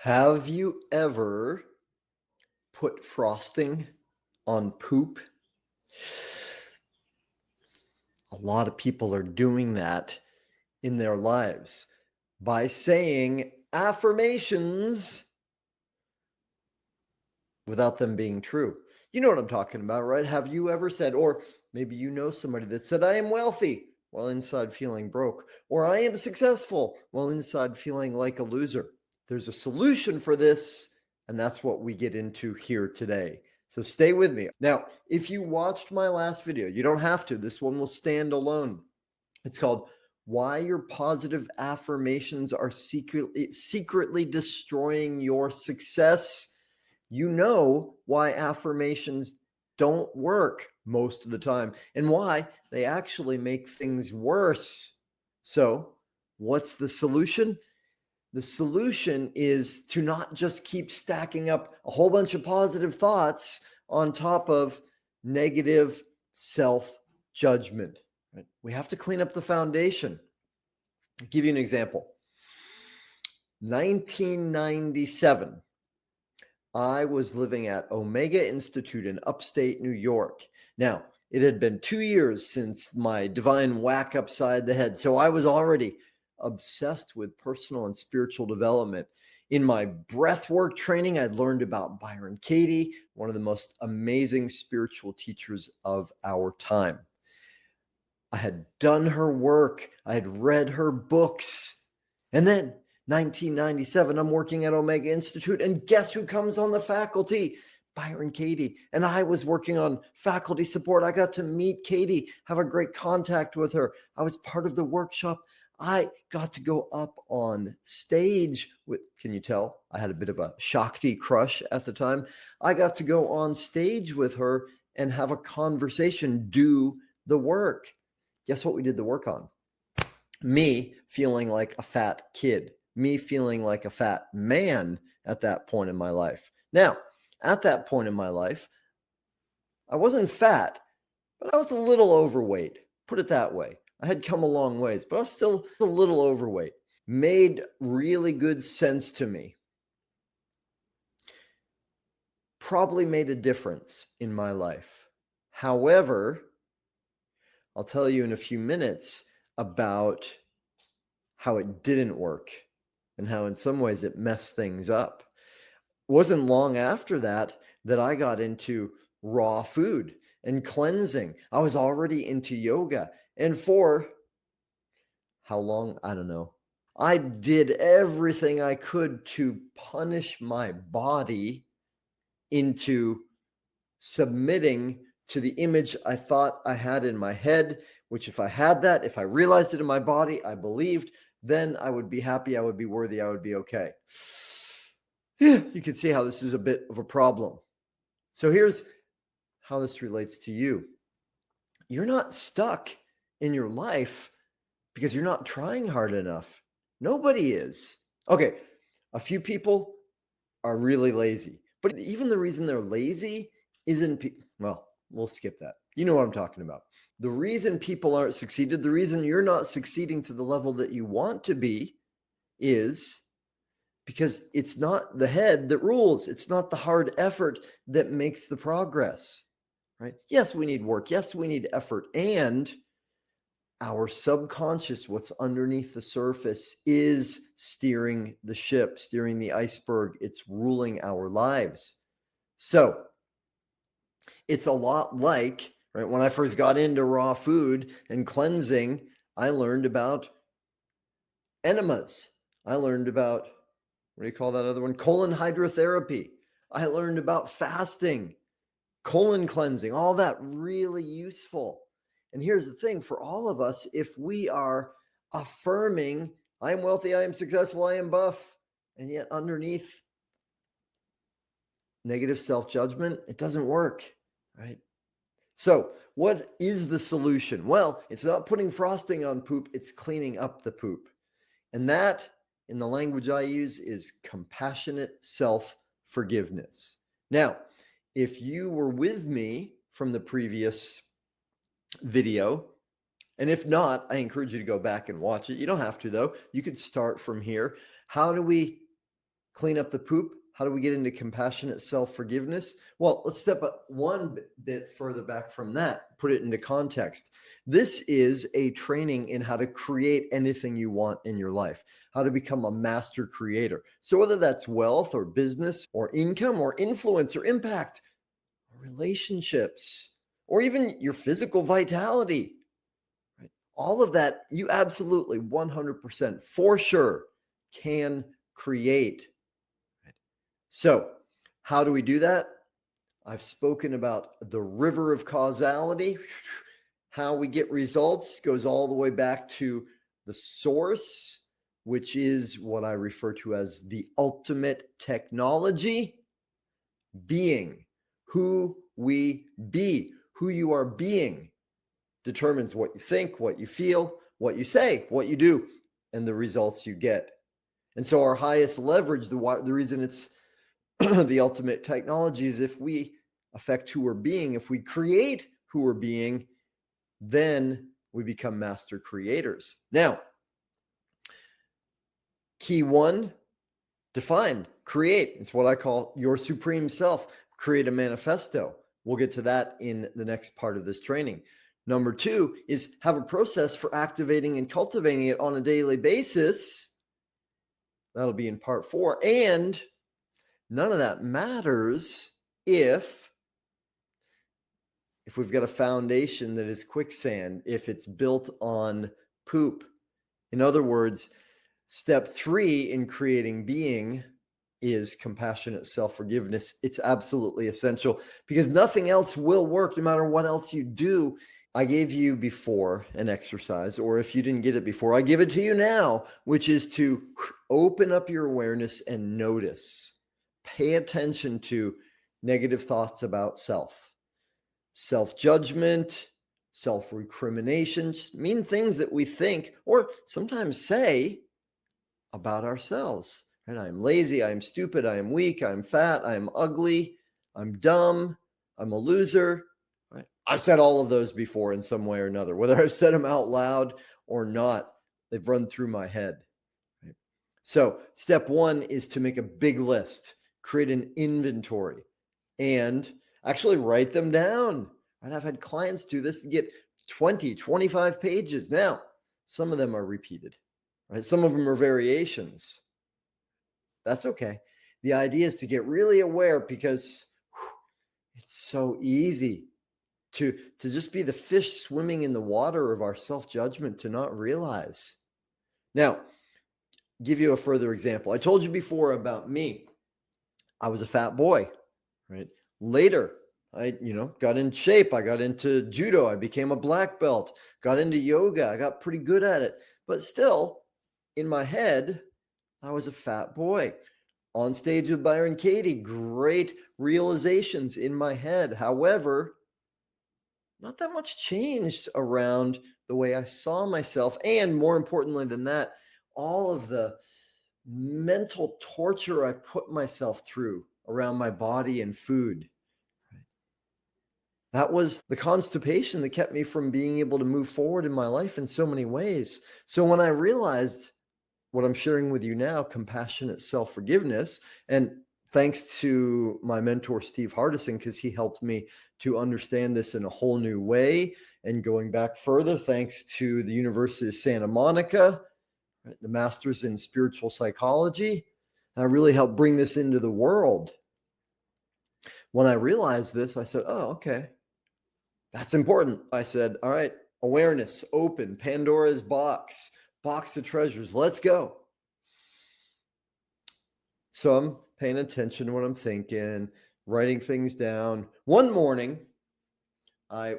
Have you ever put frosting on poop? A lot of people are doing that in their lives by saying affirmations without them being true. You know what I'm talking about, right? Have you ever said, or maybe you know somebody that said, I am wealthy while inside feeling broke, or I am successful while inside feeling like a loser? There's a solution for this, and that's what we get into here today. So stay with me. Now, if you watched my last video, you don't have to. This one will stand alone. It's called Why Your Positive Affirmations Are Secretly Destroying Your Success. You know why affirmations don't work most of the time and why they actually make things worse. So, what's the solution? The solution is to not just keep stacking up a whole bunch of positive thoughts on top of negative self judgment. Right? We have to clean up the foundation. I'll give you an example. 1997, I was living at Omega Institute in upstate New York. Now, it had been 2 years since my divine whack upside the head. So I was already obsessed with personal and spiritual development. In my breathwork training, I'd learned about Byron Katie, one of the most amazing spiritual teachers of our time. I had done her work, I had read her books. And then 1997, I'm working at Omega Institute, and guess who comes on the faculty? Byron Katie. And I was working on faculty support. I got to meet Katie, have a great contact with her. I was part of the workshop. I got to go up on stage with, can you tell? I had a bit of a Shakti crush at the time. I got to go on stage with her and have a conversation, do the work. Guess what we did the work on? Me feeling like a fat kid, me feeling like a fat man at that point in my life. Now, at that point in my life, I wasn't fat, but I was a little overweight. Put it that way. I had come a long ways, but I was still a little overweight. Made really good sense to me. Probably made a difference in my life. However, I'll tell you in a few minutes about how it didn't work and how in some ways it messed things up. It wasn't long after that that I got into raw food and cleansing. I was already into yoga. And for how long? I don't know. I did everything I could to punish my body into submitting to the image I thought I had in my head, which if I had that, if I realized it in my body, I believed, then I would be happy, I would be worthy, I would be okay. You can see how this is a bit of a problem. So here's how this relates to you. You're not stuck in your life because you're not trying hard enough. Nobody is. Okay, a few people are really lazy, but even the reason they're lazy isn't, well, we'll skip that. You know what I'm talking about. The reason people aren't succeeded, the reason you're not succeeding to the level that you want to be is because it's not the head that rules. It's not the hard effort that makes the progress, right? Yes, we need work. Yes, we need effort. And our subconscious, what's underneath the surface, is steering the ship, steering the iceberg. It's ruling our lives. So it's a lot like, right, when I first got into raw food and cleansing, I learned about enemas. I learned about, what do you call that other one? Colon hydrotherapy. I learned about fasting, colon cleansing, all that really useful. And here's the thing for all of us, if we are affirming, I am wealthy, I am successful, I am buff, and yet underneath negative self-judgment, it doesn't work, right? So what is the solution? Well, it's not putting frosting on poop, it's cleaning up the poop. And that, in the language I use, is compassionate self-forgiveness. Now, if you were with me from the previous video, and if not, I encourage you to go back and watch it. You don't have to, though. You could start from here. How do we clean up the poop. How do we get into compassionate self-forgiveness? Well, let's step up one bit further back from that, put it into context. This is a training in how to create anything you want in your life, how to become a master creator. So whether that's wealth or business or income or influence or impact, or relationships, or even your physical vitality, right? All of that, you absolutely 100% for sure can create. So, how do we do that? I've spoken about the river of causality. How we get results goes all the way back to the source, which is what I refer to as the ultimate technology. Being who we be, who you are being, determines what you think, what you feel, what you say, what you do, and the results you get. And so, our highest leverage, the reason it's the ultimate technology is if we affect who we're being, if we create who we're being, then we become master creators. Now, key one, define, create. It's what I call your supreme self. Create a manifesto. We'll get to that in the next part of this training. Number two is have a process for activating and cultivating it on a daily basis. That'll be in part 4. And none of that matters if we've got a foundation that is quicksand, if it's built on poop. In other words, step 3 in creating being is compassionate self-forgiveness. It's absolutely essential because nothing else will work no matter what else you do. I gave you before an exercise, or if you didn't get it before, I give it to you now, which is to open up your awareness and notice. Pay attention to negative thoughts about self, self-judgment, self-recrimination, just mean things that we think or sometimes say about ourselves. And I'm lazy, I'm stupid, I am weak, I'm fat, I'm ugly, I'm dumb, I'm a loser. Right? I've said all of those before in some way or another, whether I've said them out loud or not, they've run through my head. Right? So step 1 is to make a big list, create an inventory, and actually write them down. And I've had clients do this and get 20, 25 pages. Now, some of them are repeated, right? Some of them are variations. That's okay. The idea is to get really aware because it's so easy to just be the fish swimming in the water of our self-judgment, to not realize. Now, give you a further example. I told you before about me. I was a fat boy, right? Later, I, got in shape. I got into judo. I became a black belt, got into yoga. I got pretty good at it. But still, in my head, I was a fat boy. On stage with Byron Katie, great realizations in my head. However, not that much changed around the way I saw myself. And more importantly than that, all of the mental torture I put myself through around my body and food. That was the constipation that kept me from being able to move forward in my life in so many ways. So when I realized what I'm sharing with you now, compassionate self-forgiveness, and thanks to my mentor, Steve Hardison, because he helped me to understand this in a whole new way. And going back further, thanks to the University of Santa Monica, right, the master's in spiritual psychology, I really helped bring this into the world. When I realized this, I said, oh, okay, that's important. I said, all right, awareness, open, Pandora's box of treasures. Let's go. So I'm paying attention to what I'm thinking, writing things down. One morning, I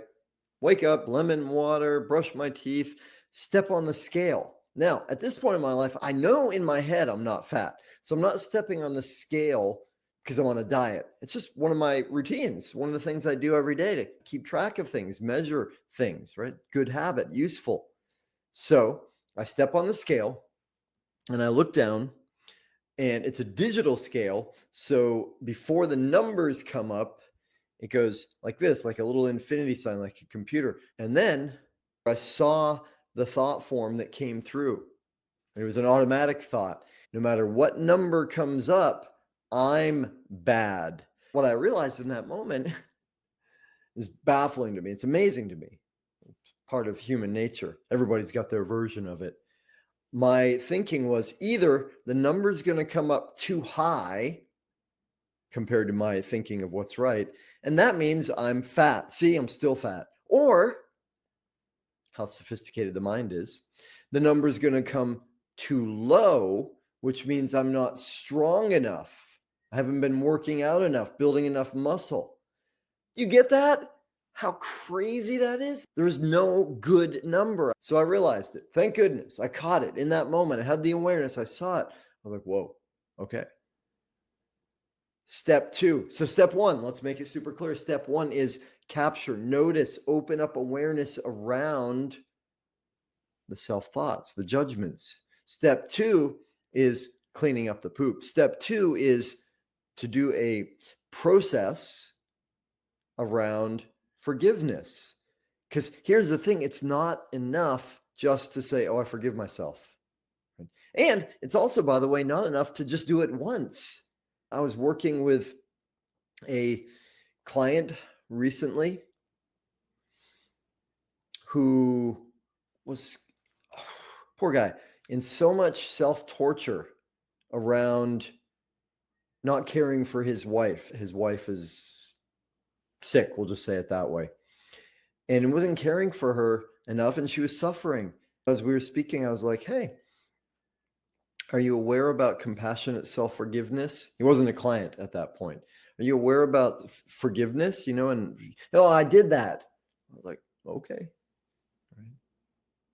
wake up, lemon water, brush my teeth, step on the scale. Now, at this point in my life, I know in my head I'm not fat. So I'm not stepping on the scale because I'm on a diet. It's just one of my routines, one of the things I do every day to keep track of things, measure things, right? Good habit, useful. So I step on the scale and I look down, and it's a digital scale. So before the numbers come up, it goes like this, like a little infinity sign, like a computer. And then I saw the thought form that came through. It was an automatic thought. No matter what number comes up, I'm bad. What I realized in that moment is baffling to me. It's amazing to me. It's part of human nature. Everybody's got their version of it. My thinking was either the number's going to come up too high compared to my thinking of what's right, and that means I'm fat. See, I'm still fat. Or how sophisticated the mind is, the number's going to come too low, which means I'm not strong enough. I haven't been working out enough, building enough muscle. You get that? How crazy that is? There's no good number. So I realized it. Thank goodness. I caught it in that moment. I had the awareness. I saw it. I was like, whoa, okay. Step two. So step one, let's make it super clear. Step one is capture, notice, open up awareness around the self-thoughts, the judgments. Step two is cleaning up the poop. Step two is to do a process around forgiveness. Because here's the thing, it's not enough just to say, oh, I forgive myself. And it's also, by the way, not enough to just do it once. I was working with a client recently who was, poor guy, in so much self-torture around not caring for his wife. His wife is sick, we'll just say it that way. And wasn't caring for her enough, and she was suffering. As we were speaking, I was like, hey, are you aware about compassionate self-forgiveness? He wasn't a client at that point. Are you aware about forgiveness? And I did that. I was like, okay. Right.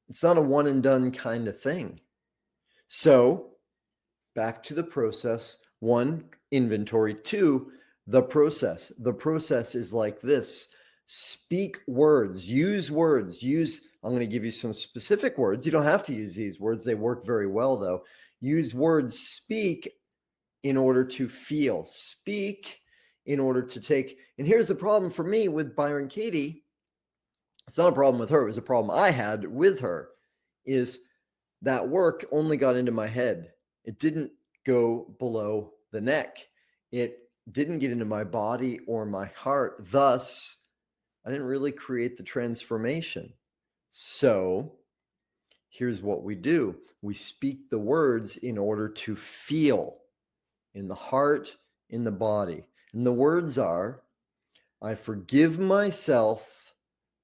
It's not a one and done kind of thing. So back to the process. One, inventory. Two, the process. The process is like this. Speak words, use words, I'm going to give you some specific words. You don't have to use these words. They work very well though. Use words, speak in order to feel, speak in order to take. And here's the problem for me with Byron Katie. It's not a problem with her. It was a problem I had with her, is that work only got into my head. It didn't go below the neck. It didn't get into my body or my heart. Thus, I didn't really create the transformation. So here's what we do. We speak the words in order to feel in the heart, in the body. And the words are, I forgive myself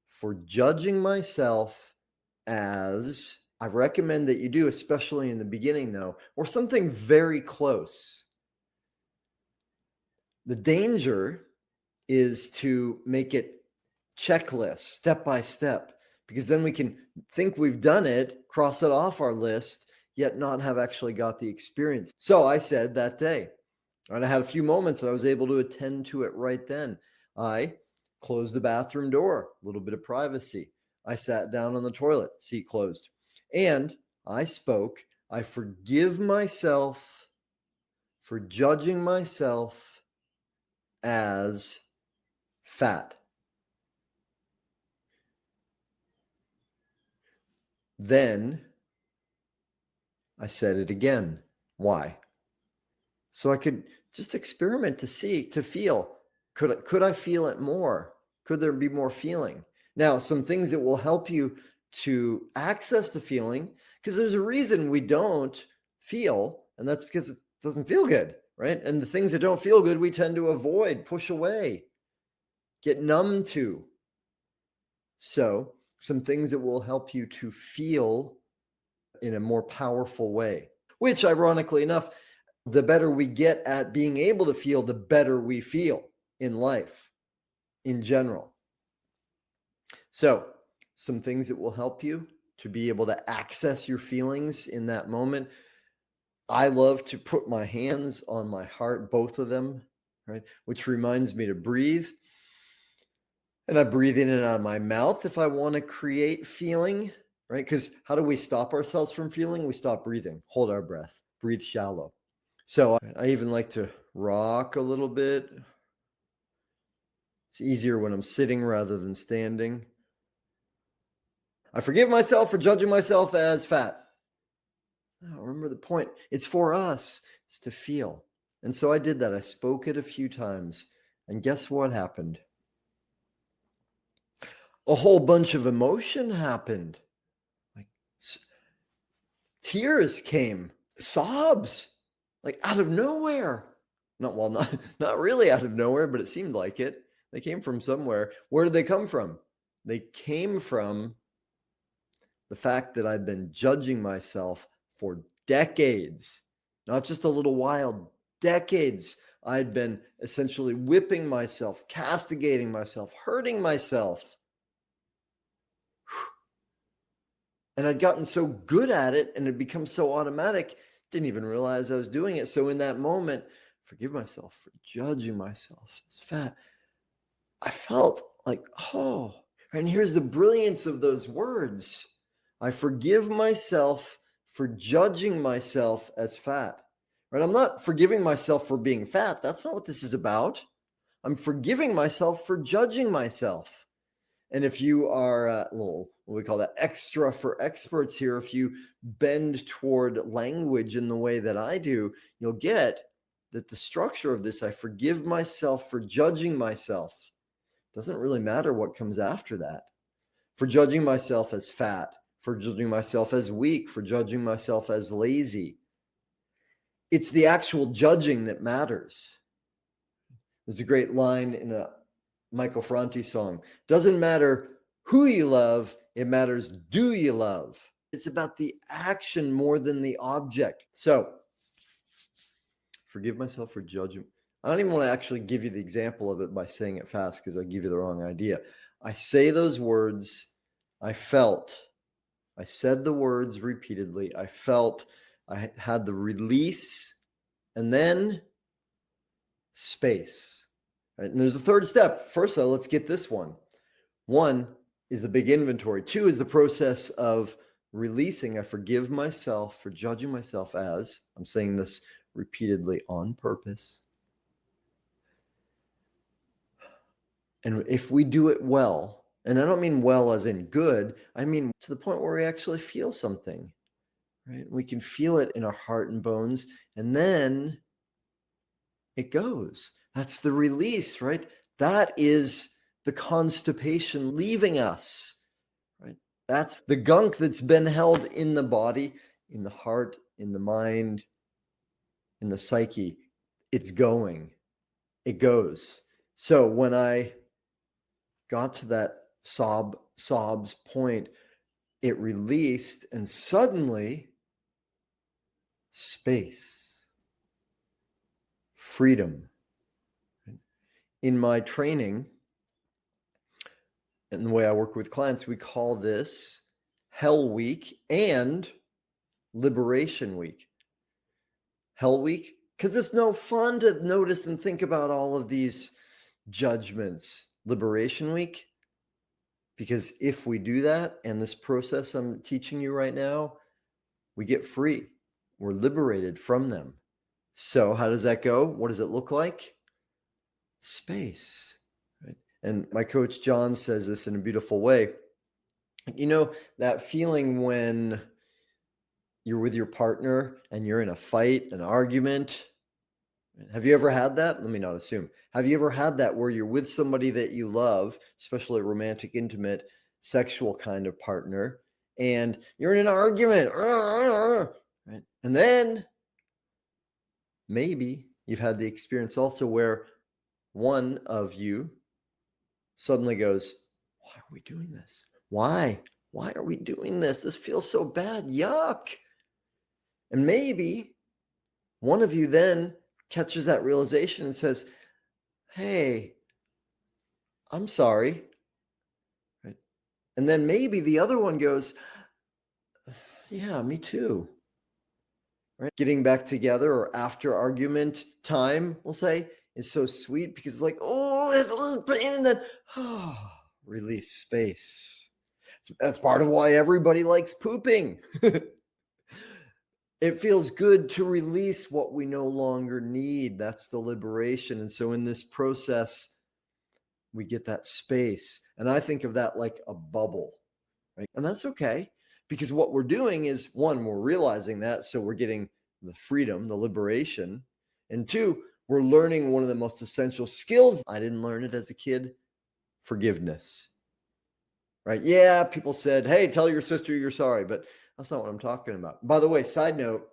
for judging myself as, I recommend that you do, especially in the beginning though, or something very close. The danger is to make it checklist, step by step, because then we can think we've done it, cross it off our list, yet not have actually got the experience. So I said that day, and I had a few moments that I was able to attend to it right then. I closed the bathroom door, a little bit of privacy. I sat down on the toilet, seat closed, and I spoke, I forgive myself for judging myself as fat. Then I said it again. Why? So I could just experiment to see, to feel, could I feel it more? Could there be more feeling? Now, some things that will help you to access the feeling, because there's a reason we don't feel, and that's because it doesn't feel good, right? And the things that don't feel good, we tend to avoid, push away, get numb to. So some things that will help you to feel in a more powerful way, which ironically enough, the better we get at being able to feel, the better we feel in life in general. So some things that will help you to be able to access your feelings in that moment. I love to put my hands on my heart, both of them, right? Which reminds me to breathe. And I breathe in and out of my mouth if I want to create feeling, right? Because how do we stop ourselves from feeling? We stop breathing, hold our breath, breathe shallow. So I even like to rock a little bit. It's easier when I'm sitting rather than standing. I forgive myself for judging myself as fat. No, remember the point. It's for us. It's to feel. And so I did that. I spoke it a few times. And guess what happened? A whole bunch of emotion happened. Like tears came, sobs, like out of nowhere. Not really out of nowhere, but it seemed like it. They came from somewhere. Where did they come from? They came from the fact that I've been judging myself for decades, not just a little while, decades. I'd been essentially whipping myself, castigating myself, hurting myself. And I'd gotten so good at it and it become so automatic, didn't even realize I was doing it. So in that moment, forgive myself for judging myself as fat. I felt like, oh, and here's the brilliance of those words. I forgive myself for judging myself as fat. Right? I'm not forgiving myself for being fat. That's not what this is about. I'm forgiving myself for judging myself. And if you are a little, what we call that, extra for experts here, if you bend toward language in the way that I do, you'll get that the structure of this, I forgive myself for judging myself. Doesn't really matter what comes after that. For judging myself as fat, for judging myself as weak, for judging myself as lazy. It's the actual judging that matters. There's a great line in a Michael Franti song. Doesn't matter who you love, it matters do you love. It's about the action more than the object. So, forgive myself for judging. I don't even want to actually give you the example of it by saying it fast because I give you the wrong idea. I say those words, I said the words repeatedly. I felt, I had the release, and then space. Right? And there's a third step. First, though, let's get this one. One is the big inventory. Two is the process of releasing. I forgive myself for judging myself as, I'm saying this repeatedly on purpose. And if we do it well, and I don't mean well as in good, I mean to the point where we actually feel something, right? We can feel it in our heart and bones, and then it goes. That's the release, right? That is the constipation leaving us, right? That's the gunk that's been held in the body, in the heart, in the mind, in the psyche. It's going. It goes. So when I got to that sobs point, it released, and suddenly space, freedom. In my training and the way I work with clients, we call this Hell Week and Liberation Week. Hell Week, because it's no fun to notice and think about all of these judgments. Liberation Week, because if we do that, and this process I'm teaching you right now, we get free. We're liberated from them. So how does that go? What does it look like? Space. Right? And my coach John says this in a beautiful way. You know, that feeling when you're with your partner and you're in a fight, an argument. Have you ever had that? Let me not assume. Have you ever had that where you're with somebody that you love, especially a romantic, intimate, sexual kind of partner, and you're in an argument, right? And then maybe you've had the experience also where one of you suddenly goes, why are we doing this? Why? Why are we doing this? This feels so bad. Yuck. And maybe one of you then catches that realization and says, hey, I'm sorry. Right? And then maybe the other one goes, yeah, me too. Right? Getting back together or after argument time, we'll say, is so sweet because it's like, oh, it was pain, and then release space. That's part of why everybody likes pooping. It feels good to release what we no longer need. That's the liberation. And so in this process, we get that space. And I think of that like a bubble, right? And that's okay Because what we're doing is, one, we're realizing that, so we're getting the freedom, the liberation. And two, we're learning one of the most essential skills. I didn't learn it as a kid, forgiveness. Right? Yeah, people said, hey, tell your sister you're sorry, but that's not what I'm talking about. By the way, side note,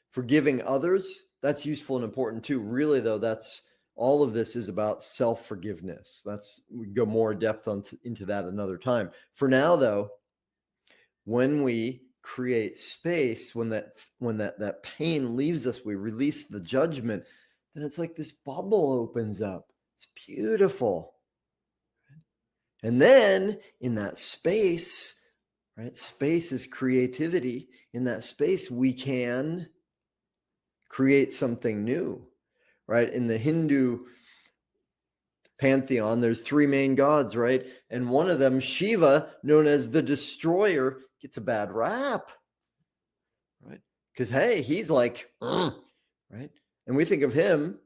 forgiving others, that's useful and important too. Really, though, that's all of this is about self-forgiveness. We go more depth into that another time. For now, though, when we create space, when that pain leaves us, we release the judgment, then it's like this bubble opens up. It's beautiful. And then in that space, right? Space is creativity. In that space, we can create something new, right? In the Hindu pantheon, there's three main gods, right? And one of them, Shiva, known as the destroyer, gets a bad rap, right? Because, hey, he's like, right? And we think of him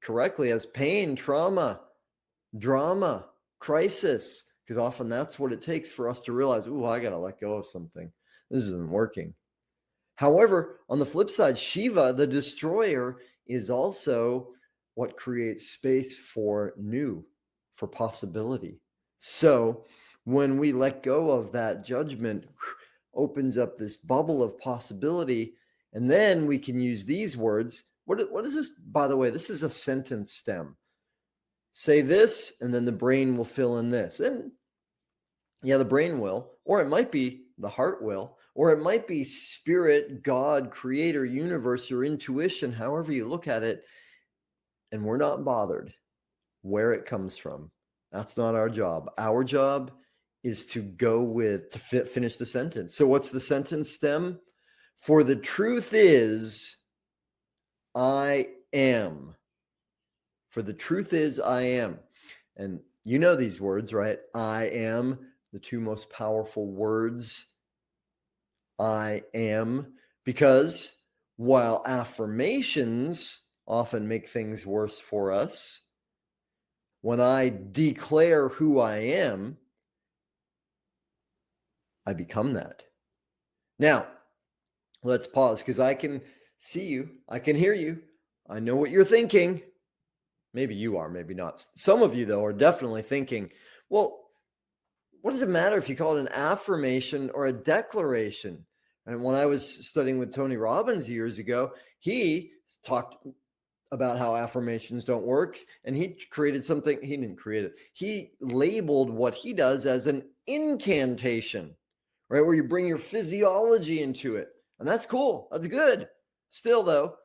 correctly as pain, trauma, drama, crisis, because often that's what it takes for us to realize, ooh, I got to let go of something. This isn't working. However, on the flip side, Shiva, the destroyer, is also what creates space for new, for possibility. So when we let go of that judgment, opens up this bubble of possibility. And then we can use these words. What is this? By the way, this is a sentence stem. Say this, and then the brain will fill in this. And yeah, the brain will, or it might be the heart will, or it might be spirit, God, creator, universe, or intuition, however you look at it. And we're not bothered where it comes from. That's not our job. Our job is to go with, to finish the sentence. So what's the sentence stem? For the truth is, I am. For the truth is, I am. And you know these words, right? I am, the two most powerful words. I am. Because while affirmations often make things worse for us, when I declare who I am, I become that. Now, let's pause because I can see you. I can hear you. I know what you're thinking. Maybe you are, maybe not. Some of you, though, are definitely thinking, well, what does it matter if you call it an affirmation or a declaration? And when I was studying with Tony Robbins years ago, he talked about how affirmations don't work, and he created something. He didn't create it. He labeled what he does as an incantation, right? Where you bring your physiology into it. And that's cool. That's good. Still, though,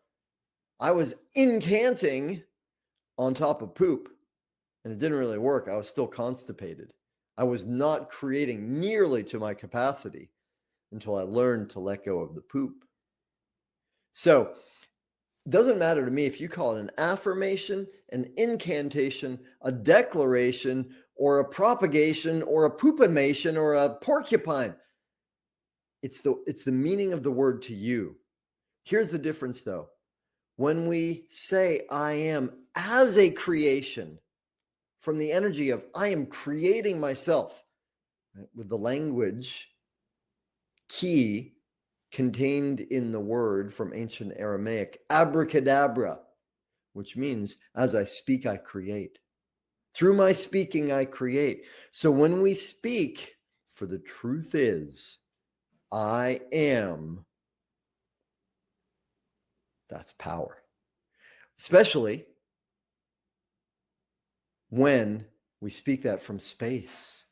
I was incanting on top of poop, and it didn't really work. I was still constipated. I was not creating nearly to my capacity until I learned to let go of the poop. So it doesn't matter to me if you call it an affirmation, an incantation, a declaration, or a propagation, or a poopimation, or a porcupine. It's the meaning of the word to you. Here's the difference, though. When we say I am as a creation, from the energy of I am creating myself, right, with the language key contained in the word from ancient Aramaic, abracadabra, which means as I speak, I create. Through my speaking, I create. So when we speak, for the truth is, I am, that's power. Especially when we speak that from space,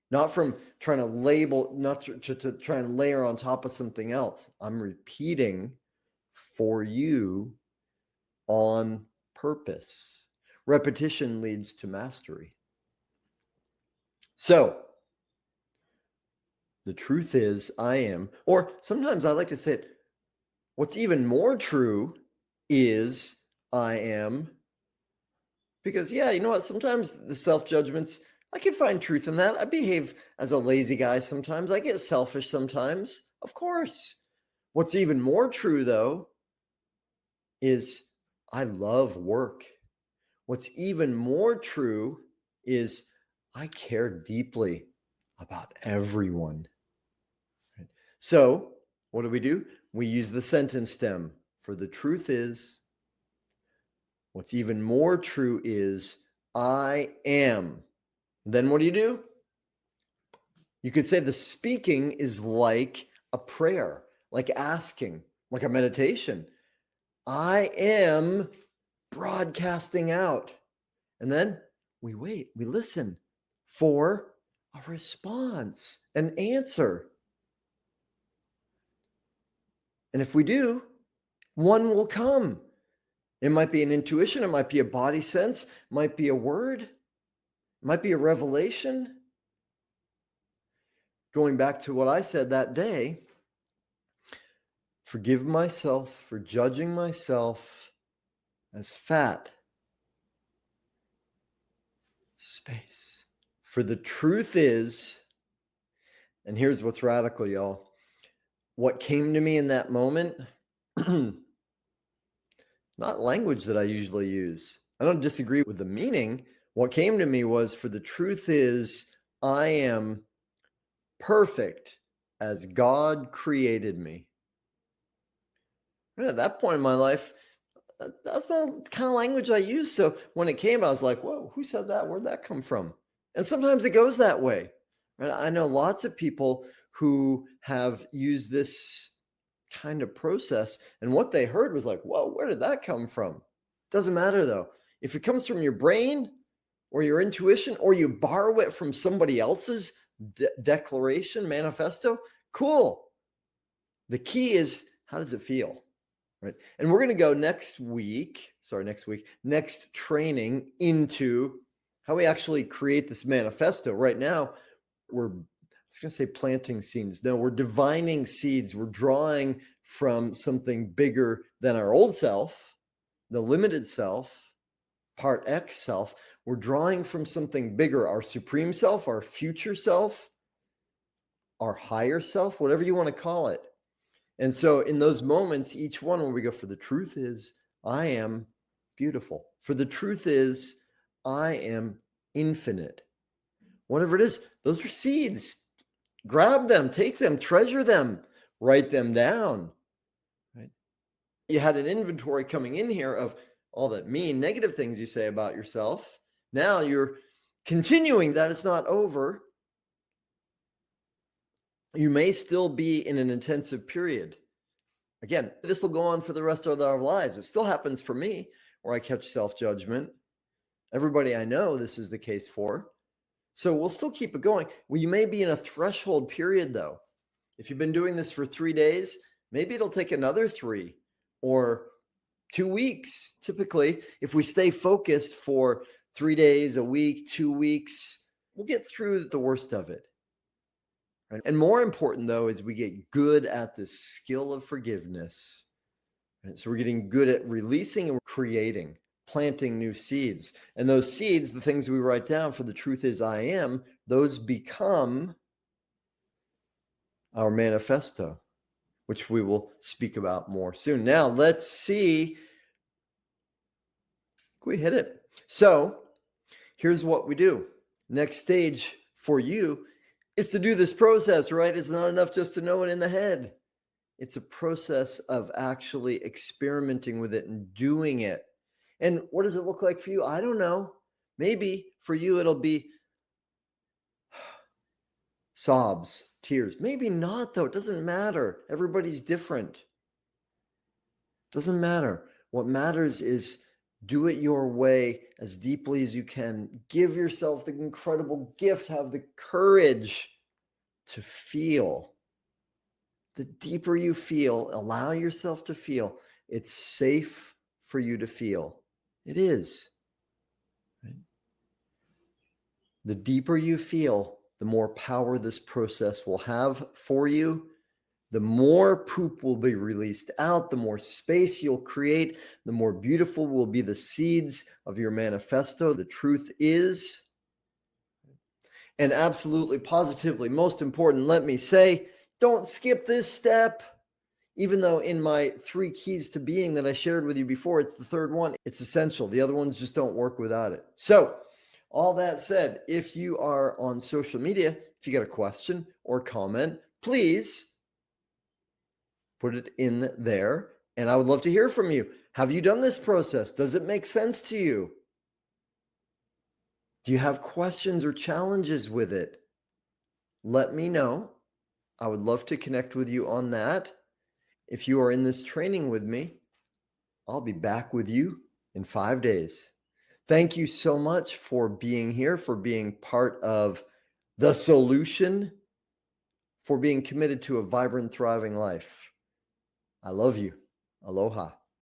not from trying to label, not to try and layer on top of something else. I'm repeating for you on purpose. Repetition leads to mastery. So the truth is, I am, or sometimes I like to say it, what's even more true is I am. Because, yeah, you know what? Sometimes the self-judgments, I can find truth in that. I behave as a lazy guy sometimes. I get selfish sometimes. Of course. What's even more true, though, is I love work. What's even more true is I care deeply about everyone. So what do? We use the sentence stem. For the truth is, what's even more true is, I am. Then what do? You could say the speaking is like a prayer, like asking, like a meditation. I am broadcasting out. And then we wait, we listen for a response, an answer. And if we do, one will come. It might be an intuition, it might be a body sense, it might be a word, it might be a revelation. Going back to what I said that day, forgive myself for judging myself as fat. Space. For the truth is, and here's what's radical, y'all. What came to me in that moment, not language that I usually use. I don't disagree with the meaning. What came to me was, for the truth is, I am perfect as God created me. And at that point in my life, that's not the kind of language I use. So when it came, I was like, whoa, who said that? Where'd that come from? And sometimes it goes that way. Right? I know lots of people who have used this kind of process, and what they heard was like, whoa, where did that come from? Doesn't matter though. If it comes from your brain or your intuition, or you borrow it from somebody else's declaration, manifesto, cool. The key is, how does it feel? Right. And we're going to go next training into how we actually create this manifesto. Right now, I was going to say planting seeds. No, we're divining seeds. We're drawing from something bigger than our old self, the limited self, part X self. We're drawing from something bigger, our supreme self, our future self, our higher self, whatever you want to call it. And so in those moments, each one where we go, for the truth is, I am beautiful. For the truth is, I am infinite. Whatever it is, those are seeds. Grab them, take them, treasure them, write them down. Right? You had an inventory coming in here of all the mean, negative things you say about yourself. Now you're continuing that. It's not over. You may still be in an intensive period. Again, this will go on for the rest of our lives. It still happens for me where I catch self-judgment. Everybody I know, this is the case for. So we'll still keep it going. Well, you may be in a threshold period though. If you've been doing this for 3 days, maybe it'll take another 3 or 2 weeks. Typically, if we stay focused for 3 days, a week, 2 weeks, we'll get through the worst of it. Right? And more important though, is we get good at the skill of forgiveness. Right? So we're getting good at releasing and creating, planting new seeds. And those seeds, the things we write down, for the truth is I am, those become our manifesto, which we will speak about more soon. Now let's see. We hit it. So here's what we do. Next stage for you is to do this process, right? It's not enough just to know it in the head. It's a process of actually experimenting with it and doing it. And what does it look like for you? I don't know. Maybe for you, it'll be sobs, tears. Maybe not, though. It doesn't matter. Everybody's different. Doesn't matter. What matters is do it your way as deeply as you can. Give yourself the incredible gift, have the courage to feel. The deeper you feel, allow yourself to feel, it's safe for you to feel. It is. Right? The deeper you feel, the more power this process will have for you. The more poop will be released out, the more space you'll create, the more beautiful will be the seeds of your manifesto. The truth is, and absolutely positively, most important, let me say, don't skip this step. Even though in my 3 keys to being that I shared with you before, it's the third one, it's essential. The other ones just don't work without it. So all that said, if you are on social media, if you got a question or comment, please Put it in there, and I would love to hear from you. Have you done this process? Does it make sense to you? Do you have questions or challenges with it? Let me know. I would love to connect with you on that. If you are in this training with me, I'll be back with you in 5 days. Thank you so much for being here, for being part of the solution, for being committed to a vibrant, thriving life. I love you. Aloha.